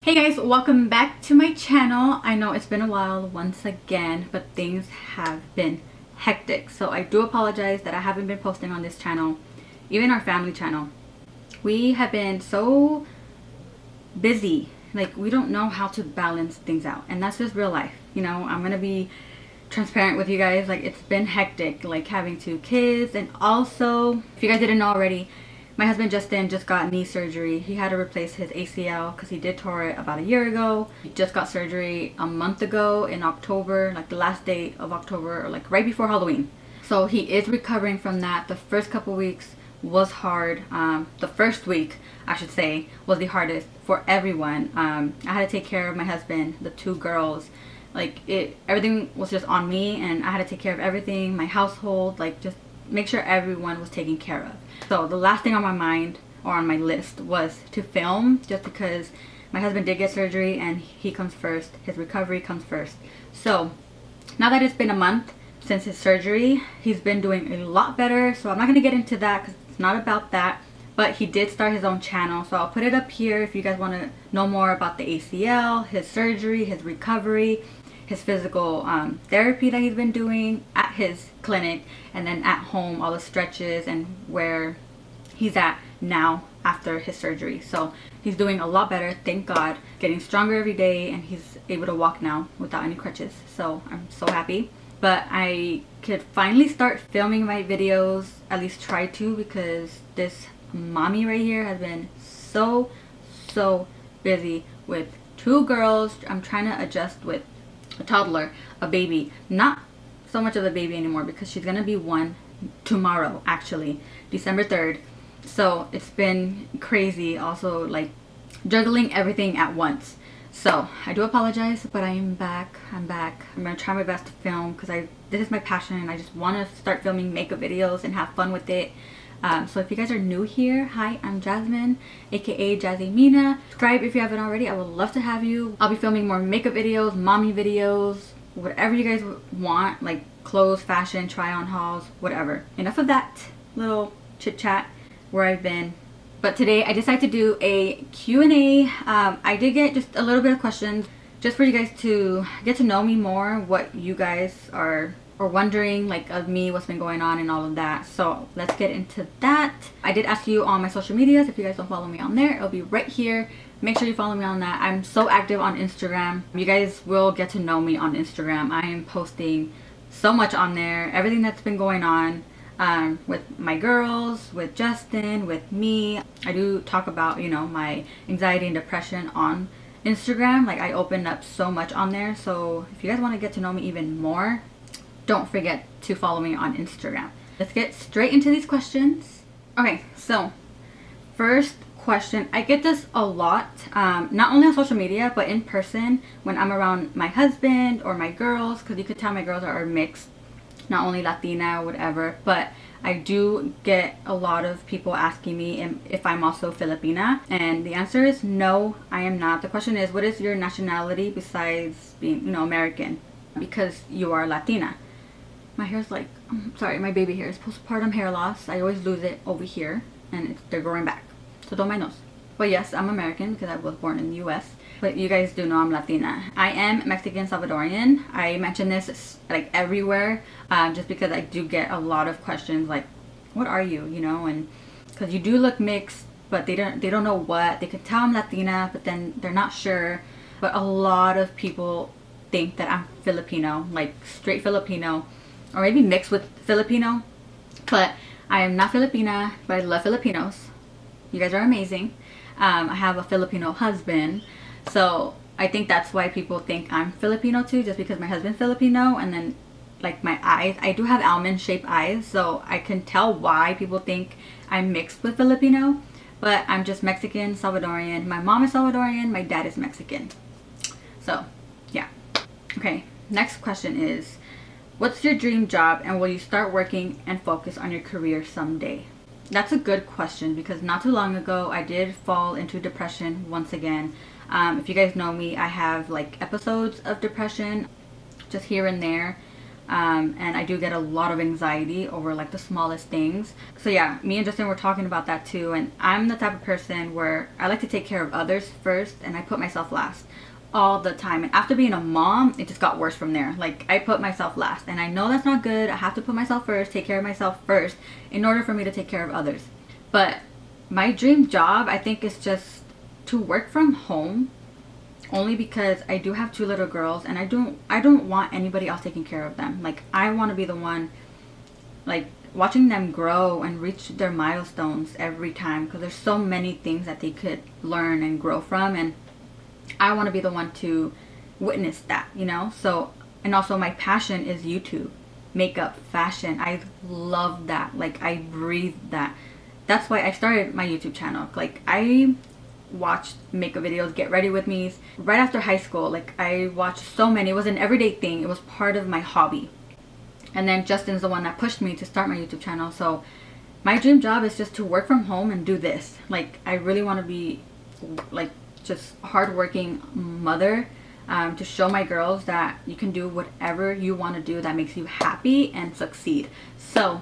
Hey guys, welcome back to my channel. I know it's been a while once again, but things have been hectic. So I do apologize that I haven't been posting on this channel, even our family channel. We have been so busy, like we don't know how to balance things out, and that's just real life. You know, I'm gonna be transparent with you guys. Like, it's been hectic, like having two kids, and also, if you guys didn't know already, my husband Justin just got knee surgery. He had to replace his ACL because he did tore it about a year ago. He just got surgery a month ago in October, like the last day of October, or like right before Halloween. So he is recovering from that. The first couple weeks was hard. The first week, I should say, was the hardest for everyone. I had to take care of my husband, the two girls. Like, everything was just on me, and I had to take care of everything, my household, like just make sure everyone was taken care of. So the last thing on my mind, or on my list, was to film, just because my husband did get surgery and he comes first. His recovery comes first. So now that it's been a month since his surgery, he's been doing a lot better. So I'm not going to get into that because it's not about that. But he did start his own channel, so I'll put it up here if you guys want to know more about the ACL, his surgery, his recovery, his physical therapy that he's been doing at his clinic, and then at home, all the stretches and where he's at now after his surgery. So he's doing a lot better, thank God, getting stronger every day, and he's able to walk now without any crutches. So I'm so happy. But I could finally start filming my videos, at least try to, because this mommy right here has been so busy with two girls. I'm trying to adjust with a toddler, a baby. Not so much of a baby anymore because she's gonna be one tomorrow, actually, December 3rd. So it's been crazy, also like juggling everything at once. So I do apologize, but I am back. I'm gonna try my best to film because this is my passion, and I just want to start filming makeup videos and have fun with it. So if you guys are new here, hi, I'm Jasmine, aka Jazzy Mina. Subscribe if you haven't already. I would love to have you. I'll be filming more makeup videos, mommy videos, whatever you guys want, like clothes, fashion, try on hauls, whatever. Enough of that little chit chat where I've been. But today I decided to do a Q&A. I did get just a little bit of questions just for you guys to get to know me more, what you guys are wondering, like, of me, what's been going on and all of that. So let's get into that. I did ask you on my social medias. If you guys don't follow me on there, it'll be right here. Make sure you follow me on that. I'm so active on Instagram. You guys will get to know me on Instagram. I am posting so much on there, everything that's been going on with my girls, with Justin, with me. I do talk about, you know, my anxiety and depression on Instagram. Like, I open up so much on there. So if you guys want to get to know me even more, don't forget to follow me on Instagram. Let's get straight into these questions. Okay, so first question. I get this a lot, not only on social media, but in person when I'm around my husband or my girls, because you could tell my girls are mixed, not only Latina or whatever, but I do get a lot of people asking me if I'm also Filipina, and the answer is no, I am not. The question is, what is your nationality besides being, you know, American? Because you are Latina. My hair's like, sorry, my baby hair is postpartum hair loss. I always lose it over here, and they're growing back. So don't mind those. But yes, I'm American because I was born in the US. But you guys do know I'm Latina. I am Mexican Salvadorian. I mention this like everywhere, just because I do get a lot of questions like, what are you, you know? And because you do look mixed, but they don't know what. They could tell I'm Latina, but then they're not sure. But a lot of people think that I'm Filipino, like straight Filipino, or maybe mixed with Filipino. But I am not Filipina, but I love Filipinos. You guys are amazing. I have a Filipino husband, so I think that's why people think I'm Filipino too, just because my husband's Filipino. And then like my eyes, I do have almond shaped eyes, so I can tell why people think I'm mixed with Filipino. But I'm just Mexican Salvadorian. My mom is Salvadorian, my dad is Mexican. So yeah. Okay, next question is, what's your dream job, and will you start working and focus on your career someday? That's a good question, because not too long ago I did fall into depression once again. If you guys know me, I have like episodes of depression just here and there, And I do get a lot of anxiety over like the smallest things. So yeah, me and Justin were talking about that too. And I'm the type of person where I like to take care of others first and I put myself last all the time. And after being a mom, it just got worse from there. Like, I put myself last, and I know that's not good. I have to put myself first, take care of myself first in order for me to take care of others. But my dream job, I think, is just to work from home, only because I do have 2 little girls and I don't want anybody else taking care of them. Like, I want to be the one, like, watching them grow and reach their milestones every time, because there's so many things that they could learn and grow from, and I want to be the one to witness that, you know? So, and also my passion is YouTube, makeup, fashion. I love that. Like, I breathe that. That's why I started my YouTube channel. Like, I watched makeup videos, get ready with me right after high school. Like, I watched so many. It was an everyday thing. It was part of my hobby. And then Justin's the one that pushed me to start my YouTube channel. So my dream job is just to work from home and do this. Like, I really want to be like just hardworking mother, to show my girls that you can do whatever you want to do that makes you happy and succeed. So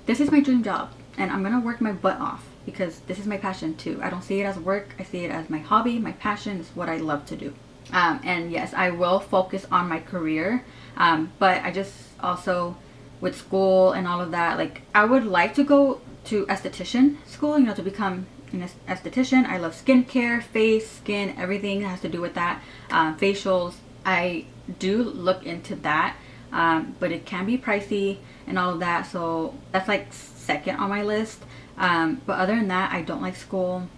this is my dream job, and I'm gonna work my butt off because this is my passion too. I don't see it as work. I see it as my hobby. My passion is what I love to do. And yes, I will focus on my career, but I just also, with school and all of that, like, I would like to go to esthetician school, you know, to become an esthetician. I love skincare, face, skin, everything that has to do with that. Facials, I do look into that, but it can be pricey and all of that, so that's like second on my list. But other than that, I don't like school.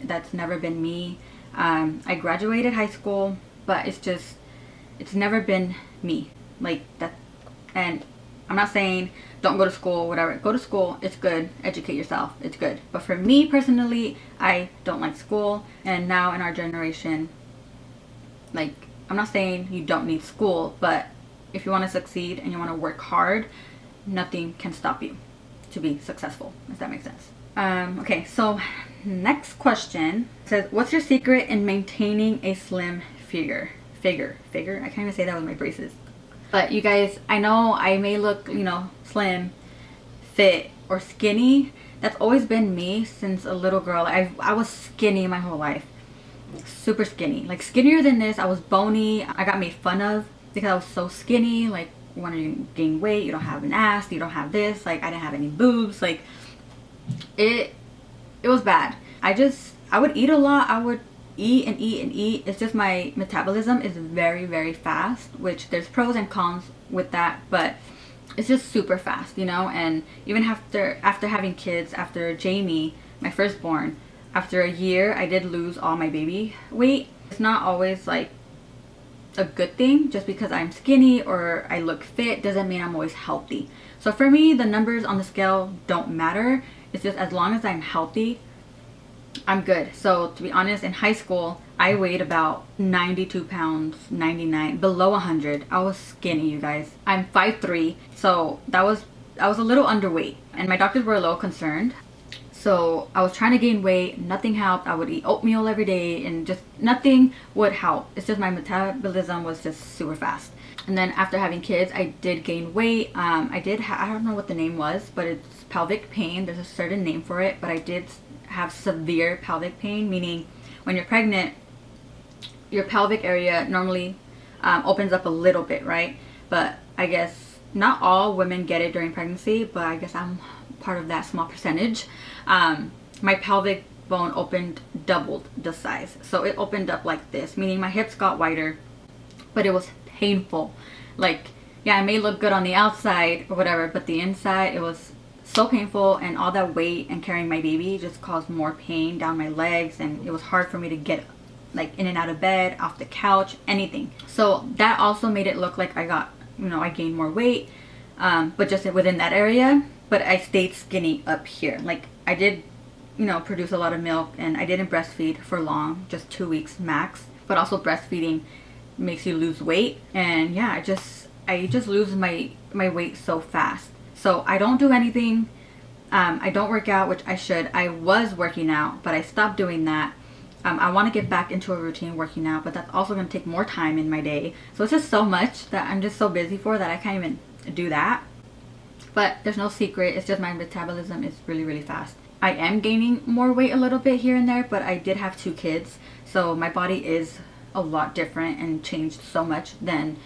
That's never been me. I graduated high school, but it's never been me like that. And I'm not saying don't go to school, whatever. Go to school, it's good. Educate yourself, it's good. But for me personally, I don't like school. And now in our generation, like, I'm not saying you don't need school, but if you want to succeed and you want to work hard, nothing can stop you to be successful, if that makes sense. Okay, so next question says, what's your secret in maintaining a slim figure? I can't even say that with my braces. But you guys, I know I may look, you know, slim, fit, or skinny. That's always been me since a little girl. I was skinny my whole life. Super skinny. Like, skinnier than this. I was bony. I got made fun of because I was so skinny. Like, when you gain weight, you don't have an ass, you don't have this. Like, I didn't have any boobs. Like, it was bad. I would eat a lot. I would eat and eat and eat. It's just my metabolism is very, very fast, which there's pros and cons with that, but it's just super fast, you know. And even after having kids, after Jamie, my firstborn, after a year, I did lose all my baby weight. It's not always like a good thing. Just because I'm skinny or I look fit doesn't mean I'm always healthy. So for me, the numbers on the scale don't matter. It's just as long as I'm healthy, I'm good. So to be honest, in high school, I weighed about 92 pounds, 99, below 100. I was skinny, you guys. I'm 5'3", so I was a little underweight, and my doctors were a little concerned. So I was trying to gain weight, nothing helped. I would eat oatmeal every day and just nothing would help. It's just my metabolism was just super fast. And then after having kids, I did gain weight. I don't know what the name was, but it's pelvic pain. There's a certain name for it, but I did have severe pelvic pain, meaning when you're pregnant, your pelvic area normally opens up a little bit, right? But I guess not all women get it during pregnancy, but I guess I'm part of that small percentage. My pelvic bone doubled the size. So it opened up like this, meaning my hips got wider, but it was painful. Like, yeah, I may look good on the outside or whatever, but the inside, it was so painful, and all that weight and carrying my baby just caused more pain down my legs, and it was hard for me to get like in and out of bed, off the couch, anything. So that also made it look like I got, you know, I gained more weight, but just within that area. But I stayed skinny up here. Like, I did, you know, produce a lot of milk, and I didn't breastfeed for long, just 2 weeks max. But also breastfeeding makes you lose weight, and yeah, I just lose my weight so fast. So I don't do anything. I don't work out, which I should. I was working out, but I stopped doing that. I want to get back into a routine working out, but that's also going to take more time in my day. So it's just so much that I'm just so busy for that I can't even do that. But there's no secret, it's just my metabolism is really, really fast. I am gaining more weight a little bit here and there, but I did have 2 kids, so my body is a lot different and changed so much than,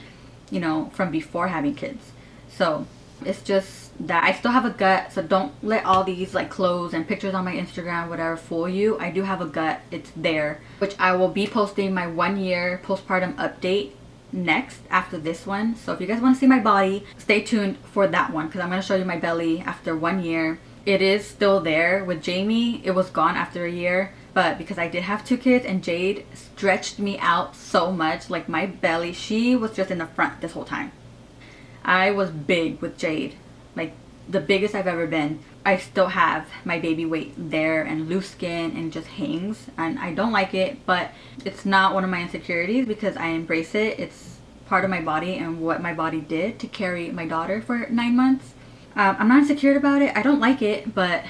you know, from before having kids. So it's just that I still have a gut, so don't let all these like clothes and pictures on my Instagram, whatever, fool you. I do have a gut, it's there, which I will be posting my 1-year postpartum update next after this one. So if you guys want to see my body, stay tuned for that one, because I'm going to show you my belly after 1 year. It is still there. With Jamie, it was gone after a year, but because I did have 2 kids and Jade stretched me out so much, like my belly, she was just in the front this whole time. I was big with Jade, like the biggest I've ever been. I still have my baby weight there and loose skin and just hangs, and I don't like it, but it's not one of my insecurities because I embrace it. It's part of my body and what my body did to carry my daughter for 9 months. I'm not insecure about it. I don't like it, but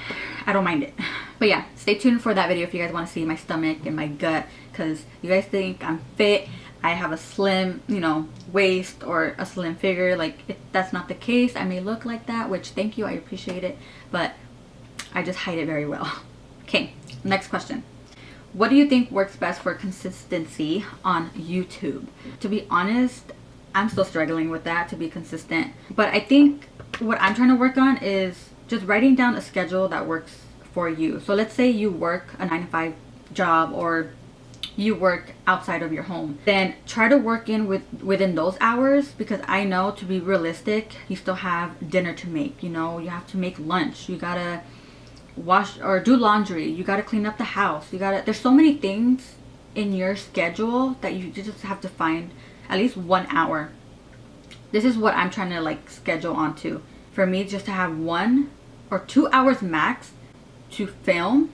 I don't mind it. But yeah, stay tuned for that video if you guys want to see my stomach and my gut, because you guys think I'm fit, I have a slim, you know, waist or a slim figure. Like, that's not the case. I may look like that, which thank you, I appreciate it, but I just hide it very well. Okay, next question. What do you think works best for consistency on YouTube? To be honest, I'm still struggling with that, to be consistent. But I think what I'm trying to work on is just writing down a schedule that works for you. So let's say you work a 9-to-5 job, or you work outside of your home, then try to work in within those hours, because I know, to be realistic, you still have dinner to make, you know, you have to make lunch, you gotta wash or do laundry, you gotta clean up the house, there's so many things in your schedule that you just have to find at least 1 hour. This is what I'm trying to like schedule onto. For me, just to have 1 or 2 hours max to film,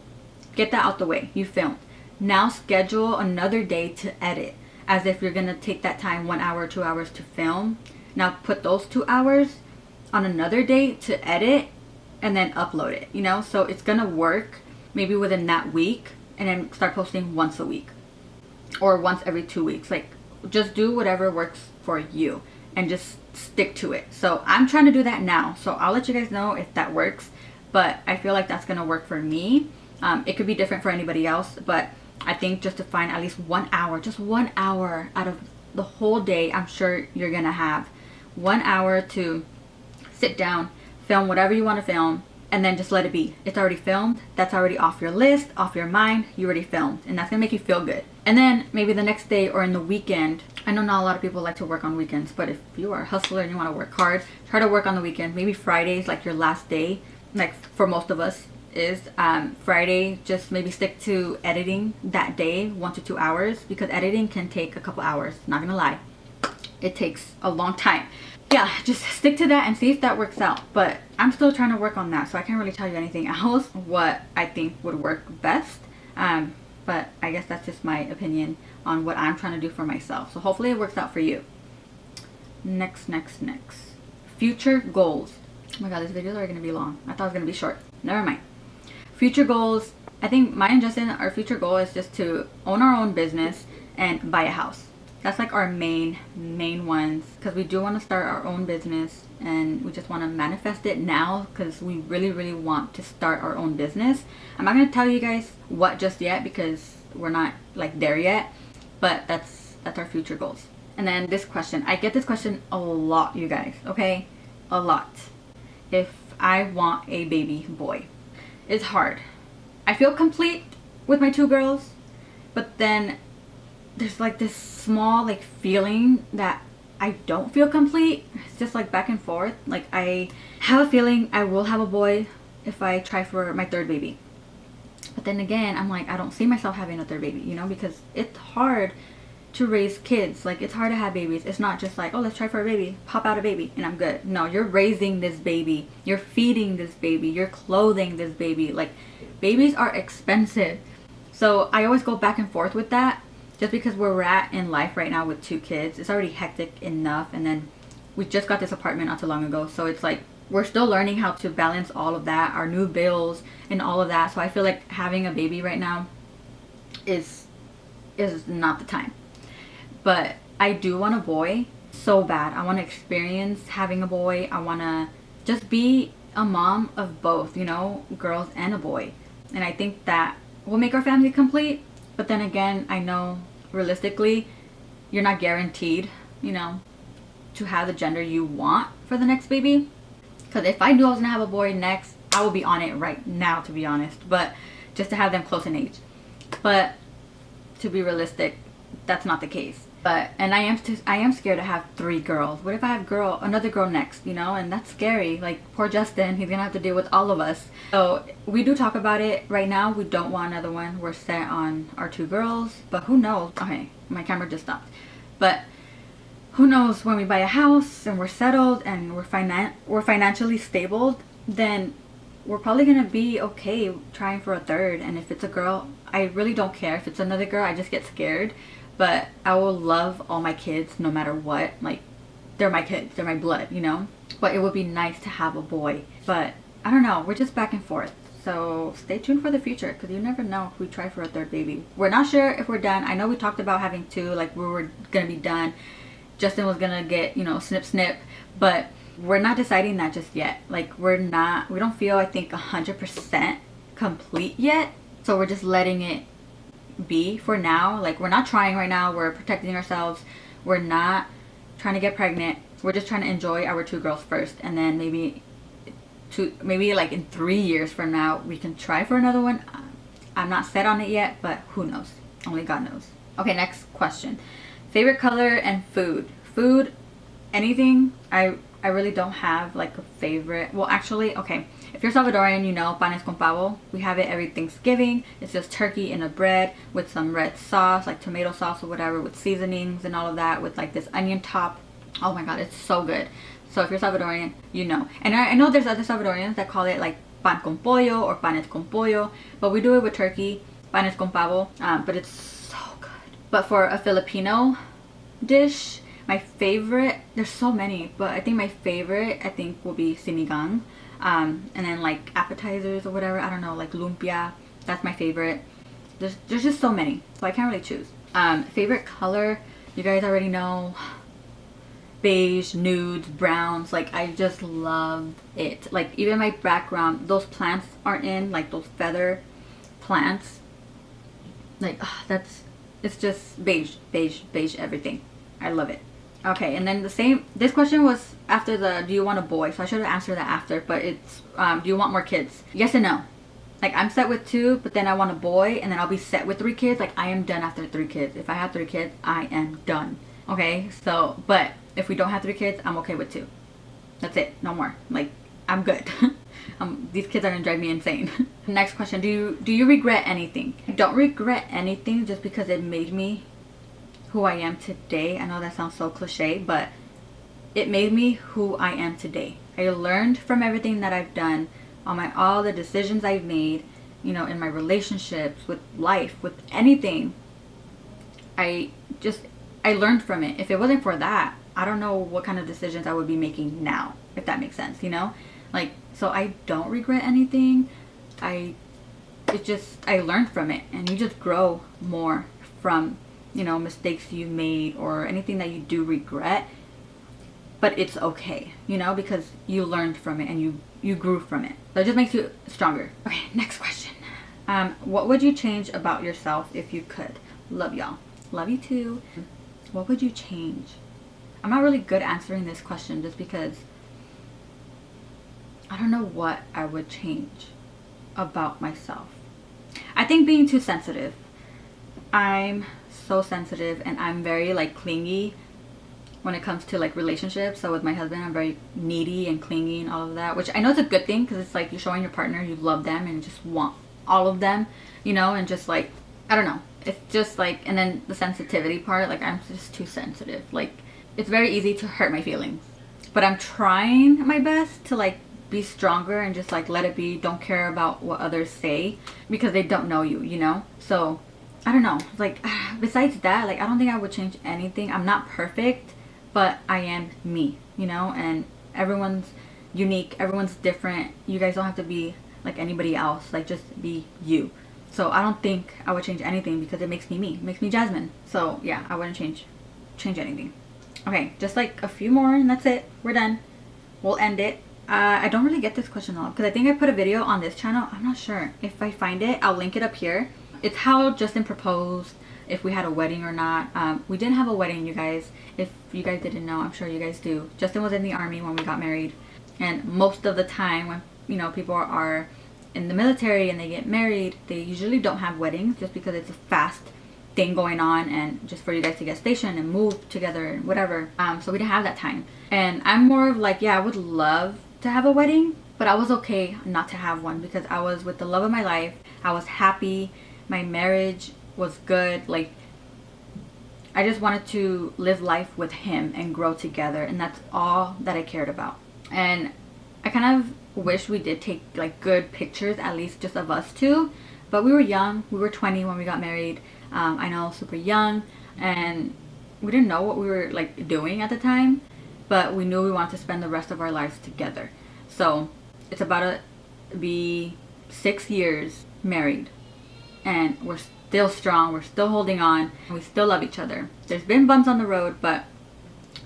get that out the way, you filmed. Now schedule another day to edit, as if you're gonna take that time, 1 hour, 2 hours to film. Now put those 2 hours on another day to edit and then upload it, you know? So it's gonna work maybe within that week, and then start posting once a week or once every 2 weeks. Like, just do whatever works for you and just stick to it. So I'm trying to do that now, so I'll let you guys know if that works, but I feel like that's gonna work for me. It could be different for anybody else, but I think just to find at least 1 hour, just 1 hour out of the whole day, I'm sure you're gonna have 1 hour to sit down, film whatever you want to film, and then just let it be. It's already filmed. That's already off your list, off your mind. You already filmed, and that's gonna make you feel good. And then maybe the next day or in the weekend, I know not a lot of people like to work on weekends, but if you are a hustler and you want to work hard, try to work on the weekend. Maybe Friday's like your last day, like for most of us is Friday. Just maybe stick to editing that day, 1 to 2 hours, because editing can take a couple hours, not gonna lie, it takes a long time. Yeah, just stick to that and see if that works out. But I'm still trying to work on that, so I can't really tell you anything else what I think would work best. But I guess that's just my opinion on what I'm trying to do for myself, so hopefully it works out for you. Next. Future goals. Oh my god, these videos are gonna be long. I thought it was gonna be short. Never mind. Future goals. I think mine and Justin, our future goal is just to own our own business and buy a house. That's like our main ones, because we do want to start our own business and we just want to manifest it now, because we really want to start our own business. I'm not going to tell you guys what just yet, because we're not like there yet, but that's our future goals. And then this question, I get this question a lot, you guys, okay? A lot. If I want a baby boy. It's hard. I feel complete with my 2 girls, but then there's like this small like feeling that I don't feel complete. It's just like back and forth. Like, I have a feeling I will have a boy if I try for my 3rd baby, but then again, I'm like, I don't see myself having a 3rd baby, you know, because it's hard to raise kids. Like, it's hard to have babies. It's not just like, oh, let's try for a baby, pop out a baby and I'm good. No, you're raising this baby, you're feeding this baby, you're clothing this baby. Like, babies are expensive. So I always go back and forth with that, just because where we're at in life right now with 2 kids, it's already hectic enough, and then we just got this apartment not too long ago, so it's like we're still learning how to balance all of that, our new bills and all of that. So I feel like having a baby right now is not the time. But I do want a boy, so bad. I want to experience having a boy. I want to just be a mom of both, you know, girls and a boy. And I think that will make our family complete. But then again, I know realistically, you're not guaranteed, you know, to have the gender you want for the next baby. Because if I knew I was going to have a boy next, I would be on it right now, to be honest. But just to have them close in age. But to be realistic, that's not the case. But and I am scared to have 3 girls. What if I have another girl next, you know? And that's scary. Like poor Justin, he's gonna have to deal with all of us. So we do talk about it right now. We don't want another one. We're set on our 2 girls, but who knows? Okay, my camera just stopped. But who knows, when we buy a house and we're settled and we're financially stable, then we're probably gonna be okay trying for a 3rd. And if it's a girl, I really don't care. If it's another girl, I just get scared. But I will love all my kids no matter what. Like, they're my kids, they're my blood, you know. But it would be nice to have a boy. But I don't know, we're just back and forth. So stay tuned for the future, because you never know if we try for a 3rd baby. We're not sure if we're done. I know we talked about having 2, like we were gonna be done. Justin was gonna get, you know, snip snip, but we're not deciding that just yet. Like we don't feel, I think, 100% complete yet. So we're just letting it be for now. Like we're not trying right now. We're protecting ourselves. We're not trying to get pregnant. We're just trying to enjoy our 2 girls first, and then maybe like in 3 years from now we can try for another one. I'm not set on it yet, but who knows? Only God knows. Okay, next question. Favorite color and food. Food, anything. I really don't have like a favorite. Well, actually, okay. If you're Salvadorian, you know panes con pavo. We have it every Thanksgiving. It's just turkey in a bread with some red sauce, like tomato sauce or whatever, with seasonings and all of that, with like this onion top. Oh my god, it's so good. So if you're Salvadorian, you know. And I know there's other Salvadorians that call it like pan con pollo or panes con pollo, but we do it with turkey, panes con pavo. But it's so good. But for a Filipino dish, my favorite, there's so many, but I think my favorite, will be sinigang. And then like appetizers or whatever, I don't know, like lumpia, that's my favorite. There's just so many, so I can't really choose. Favorite color, you guys already know, beige, nudes, browns. Like I just love it. Like even my background, those plants aren't in, like those feather plants, like it's just beige everything. I love it. Okay, and then this question was after the do you want a boy, so I should have answered that after, but it's do you want more kids? Yes and no. Like I'm set with 2, but then I want a boy, and then I'll be set with 3 kids. Like I am done after 3 kids. If I have 3 kids, I am done. Okay, so but if we don't have 3 kids, I'm okay with 2. That's it, no more. Like I'm good. These kids are gonna drive me insane. Next question, do you regret anything? I don't regret anything, just because it made me who I am today. I know that sounds so cliche, but it made me who I am today. I learned from everything that I've done, all the decisions I've made, you know, in my relationships, with life, with anything. I learned from it. If it wasn't for that, I don't know what kind of decisions I would be making now, if that makes sense, you know? Like, so I don't regret anything. I learned from it, and you just grow more from, you know, mistakes you made or anything that you do regret. But it's okay, you know, because you learned from it and you grew from it. So it just makes you stronger. Okay, next question. What would you change about yourself if you could? Love y'all. Love you too. What would you change? I'm not really good answering this question, just because I don't know what I would change about myself. I think being too sensitive. I'm so sensitive, and I'm very like clingy when it comes to like relationships. So with my husband, I'm very needy and clingy and all of that, which I know is a good thing, because it's like you're showing your partner you love them and just want all of them, you know. And just like, I don't know, it's just like, and then the sensitivity part, like I'm just too sensitive. Like it's very easy to hurt my feelings, but I'm trying my best to like be stronger and just like let it be. Don't care about what others say, because they don't know you, you know. So I don't know, like besides that, like I don't think I would change anything. I'm not perfect, but I am me, you know. And everyone's unique, everyone's different. You guys don't have to be like anybody else. Like just be you. So I don't think I would change anything, because it makes me me. It makes me Jasmine. So yeah, I wouldn't change anything. Okay, just like a few more and that's it. We're done. We'll end it. I don't really get this question a lot because I think I put a video on this channel. I'm not sure. If I find it, I'll link it up here. It's how Justin proposed, if we had a wedding or not. We didn't have a wedding, you guys. If you guys didn't know, I'm sure you guys do. Justin was in the army when we got married. And most of the time when, you know, people are in the military and they get married, they usually don't have weddings just because it's a fast thing going on and just for you guys to get stationed and move together and whatever. So we didn't have that time. And I'm more of like, yeah, I would love to have a wedding, but I was okay not to have one because I was with the love of my life. I was happy. My marriage was good. Like, I just wanted to live life with him and grow together, and that's all that I cared about. And I kind of wish we did take like good pictures, at least just of us two, but we were young. We were 20 when we got married. I know, super young, and we didn't know what we were like doing at the time, but we knew we wanted to spend the rest of our lives together. So it's about to be 6 years married, and we're still strong. We're still holding on, and we still love each other. There's been bumps on the road, but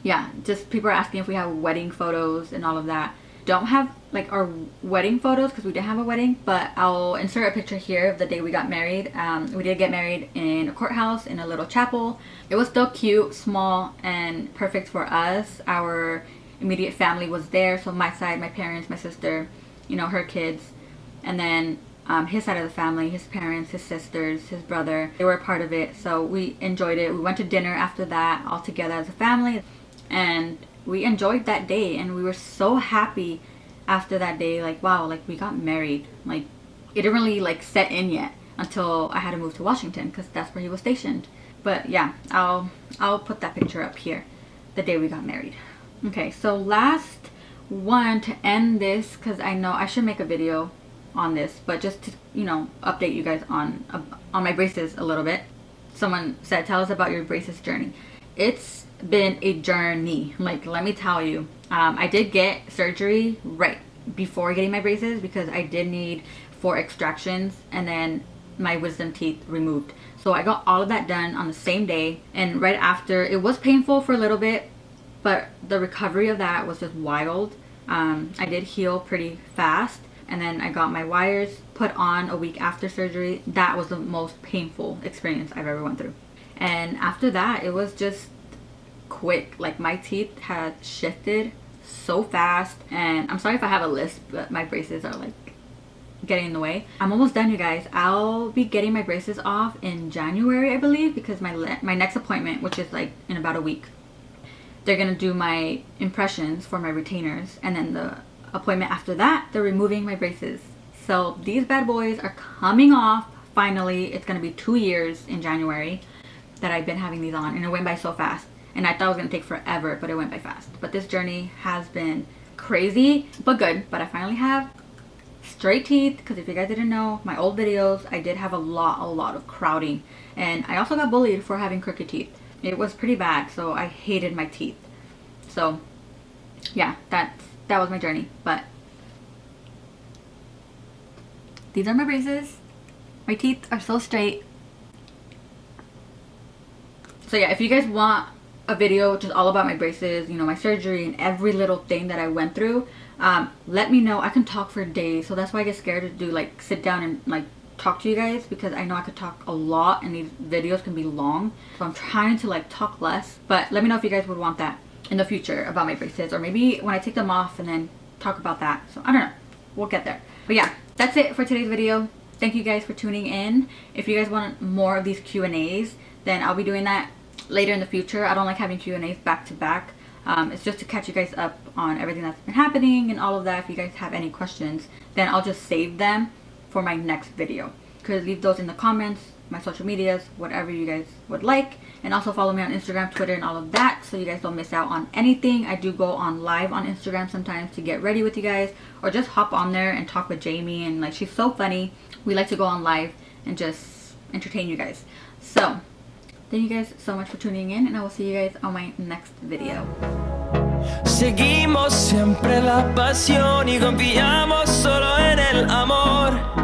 yeah, just people are asking if we have wedding photos and all of that. Don't have like our wedding photos because we didn't have a wedding, but I'll insert a picture here of the day we got married. We did get married in a courthouse in a little chapel. It was still cute, small, and perfect for us. Our immediate family was there, so my side, my parents, my sister, you know, her kids, and then his side of the family, his parents, his sisters, his brother, they were a part of it. So we enjoyed it. We went to dinner after that all together as a family, and we enjoyed that day, and we were so happy after that day. Like, wow, like we got married. Like, it didn't really like set in yet until I had to move to Washington because that's where he was stationed. But yeah, I'll put that picture up here, the day we got married. Okay, so last one to end this, because I know I should make a video on this, but just to, you know, update you guys on my braces a little bit. Someone said, tell us about your braces journey. It's been a journey, like, let me tell you. I did get surgery right before getting my braces because I did need 4 extractions and then my wisdom teeth removed. So I got all of that done on the same day, and right after, it was painful for a little bit, but the recovery of that was just wild. I did heal pretty fast, and then I got my wires put on a week after surgery. That was the most painful experience I've ever went through. And after that, it was just quick. Like, my teeth had shifted so fast, and I'm sorry if I have a lisp, but my braces are like getting in the way. I'm almost done, you guys. I'll be getting my braces off in January, I believe, because my next appointment, which is like in about a week, they're gonna do my impressions for my retainers, and then the appointment after that, they're removing my braces. So these bad boys are coming off finally. It's gonna be 2 years in January that I've been having these on, and it went by so fast. And I thought it was gonna take forever, but it went by fast. But this journey has been crazy, but good. But I finally have straight teeth, because if you guys didn't know, my old videos, I did have a lot of crowding. And I also got bullied for having crooked teeth. It was pretty bad, so I hated my teeth. So yeah, that was my journey. But these are my braces. My teeth are so straight. So yeah, if you guys want a video just all about my braces, you know, my surgery and every little thing that I went through, let me know. I can talk for days, so that's why I get scared to do like sit down and like talk to you guys, because I know I could talk a lot and these videos can be long. So I'm trying to like talk less, but let me know if you guys would want that in the future about my braces, or maybe when I take them off and then talk about that. So I don't know, we'll get there. But yeah, that's it for today's video. Thank you guys for tuning in. If you guys want more of these Q&As, then I'll be doing that later in the future. I don't like having Q&As back to back. It's just to catch you guys up on everything that's been happening and all of that. If you guys have any questions, then I'll just save them for my next video. Could leave those in the comments, my social medias, whatever you guys would like. And also follow me on Instagram, Twitter, and all of that, so you guys don't miss out on anything. I do go on live on Instagram sometimes to get ready with you guys, or just hop on there and talk with Jamie, and like, she's so funny. We like to go on live and just entertain you guys. So thank you guys so much for tuning in, and I will see you guys on my next video. Seguimos siempre la pasión y confiamos solo en el amor.